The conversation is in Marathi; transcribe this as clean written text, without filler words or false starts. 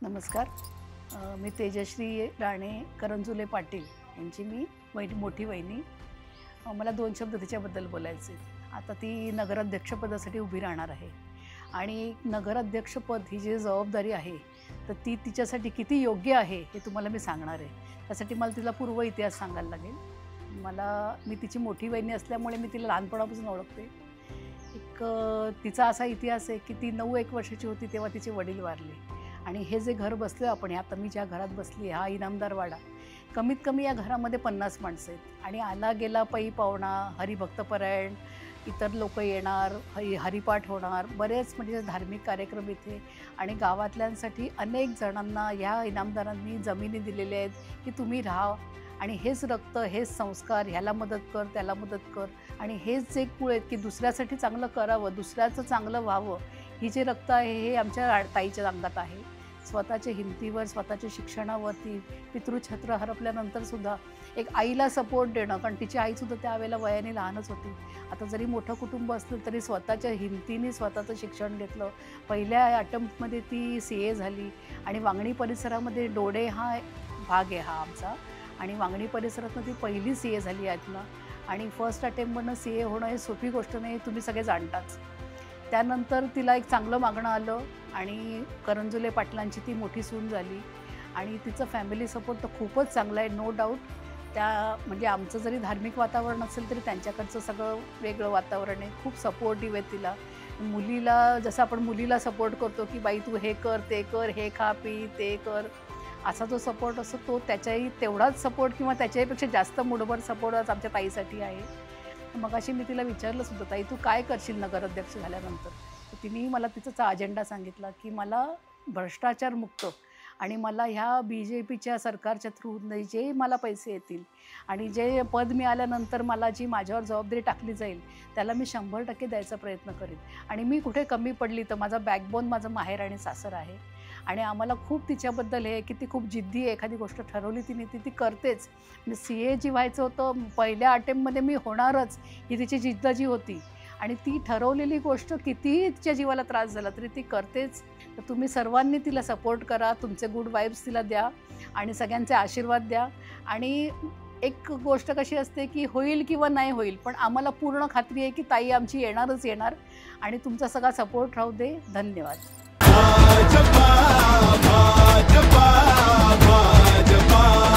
नमस्कार. मी तेजश्री राणे करंजुले पाटील यांची मी मोठी वहिनी. मला 2 शब्द तिच्याबद्दल बोलायचे. आता ती नगराध्यक्षपदासाठी उभी राहणार आहे आणि नगराध्यक्षपद ही जी जबाबदारी आहे तर ती तिच्यासाठी किती योग्य आहे हे तुम्हाला मी सांगणार आहे. त्यासाठी मला तिला पूर्व इतिहास सांगायला लागेल. मी तिची मोठी वहिनी असल्यामुळे मी तिला लहानपणापासून ओळखते. तिचा असा इतिहास आहे की ती 9-1 वर्षाची होती तेव्हा तिचे वडील वारले आणि हे जे घर बसलो आपण, आता मी ज्या घरात बसली, हा इनामदारवाडा, कमीत कमी या घरामध्ये 50 माणसं आहेत आणि आला गेला पै पाहुणा, हरिभक्तपरायण, इतर लोक येणार, हरिपाठ होणार, बरेच म्हणजे धार्मिक कार्यक्रम इथे आणि गावातल्यांसाठी अनेक जणांना ह्या इनामदारांनी जमिनी दिलेल्या आहेत की तुम्ही राहा आणि हेच रक्त, हेच संस्कार, ह्याला मदत कर, त्याला मदत कर आणि हेच जे कुळ आहेत की दुसऱ्यासाठी चांगलं करावं, दुसऱ्याचं चांगलं व्हावं, ही जे रक्त आहे हे आमच्या ताईच्या अंगात आहे. स्वतःच्या हिमतीवर, स्वतःच्या शिक्षणावरती पितृछत्र हरपल्यानंतरसुद्धा एक आईला सपोर्ट देणं, कारण तिची आईसुद्धा त्यावेळेला वयाने लहानच होती. आता जरी मोठं कुटुंब असलं तरी स्वतःच्या हिमतीने स्वतःचं शिक्षण घेतलं. पहिल्या अटेम्प्टमध्ये ती CA झाली आणि वांगणी परिसरामध्ये डोडे हा भाग आहे हा आमचा आणि वांगणी परिसरातनं ती पहिली CA झाली यातनं आणि फर्स्ट अटेम्प्टमधनं CA होणं हे सोपी गोष्ट नाही, तुम्ही सगळे जाणताच. त्यानंतर तिला एक चांगलं मागणं आलं आणि करंजुले पाटलांची ती मोठी सून झाली आणि तिचं फॅमिली सपोर्ट तर खूपच चांगला आहे, नो डाऊट. म्हणजे आमचं जरी धार्मिक वातावरण असेल तरी त्यांच्याकडचं सगळं वेगळं वातावरण आहे. खूप सपोर्टिव्ह आहे तिला. मुलीला जसं आपण मुलीला सपोर्ट करतो की बाई तू हे कर, ते कर, हे खा पी, ते कर, असा जो सपोर्ट असतो तो त्याच्याही तेवढाच सपोर्ट किंवा त्याच्याहीपेक्षा जास्त मुठभर सपोर्ट आमच्या ताईसाठी आहे. मग अशी मी तिला विचारलं सुद्धा, ताई तू काय करशील नगराध्यक्ष झाल्यानंतर? तर तिने मला तिचा अजेंडा सांगितला की मला भ्रष्टाचारमुक्त आणि मला ह्या BJPच्या सरकारच्या थ्रू जे मला पैसे येतील आणि जे पद मिळाल्यानंतर मला जी माझ्यावर जबाबदारी टाकली जाईल त्याला मी 100% द्यायचा प्रयत्न करेन आणि मी कुठे कमी पडली तर माझा बॅकबोन माझं माहेर आणि सासर आहे आणि आम्हाला खूप तिच्याबद्दल हे की ती खूप जिद्दी आहे. एखादी गोष्ट ठरवली तिने ती करतेच. म्हणजे CA जी व्हायचं होतं पहिल्या अटेम्प्टमध्ये मी होणारच ही तिची जिद्द जी होती आणि ती ठरवलेली गोष्ट कितीही तिच्या जीवाला त्रास झाला तरी ती करतेच. तर तुम्ही सर्वांनी तिला सपोर्ट करा, तुमचे गुड वाइब्स तिला द्या आणि सगळ्यांचे आशीर्वाद द्या. आणि एक गोष्ट कशी असते की होईल किंवा नाही होईल, पण आम्हाला पूर्ण खात्री आहे की ताई आमची येणारच येणार आणि तुमचा सगळा सपोर्ट राहू दे. धन्यवाद. भाजपा भाजपा भाजपा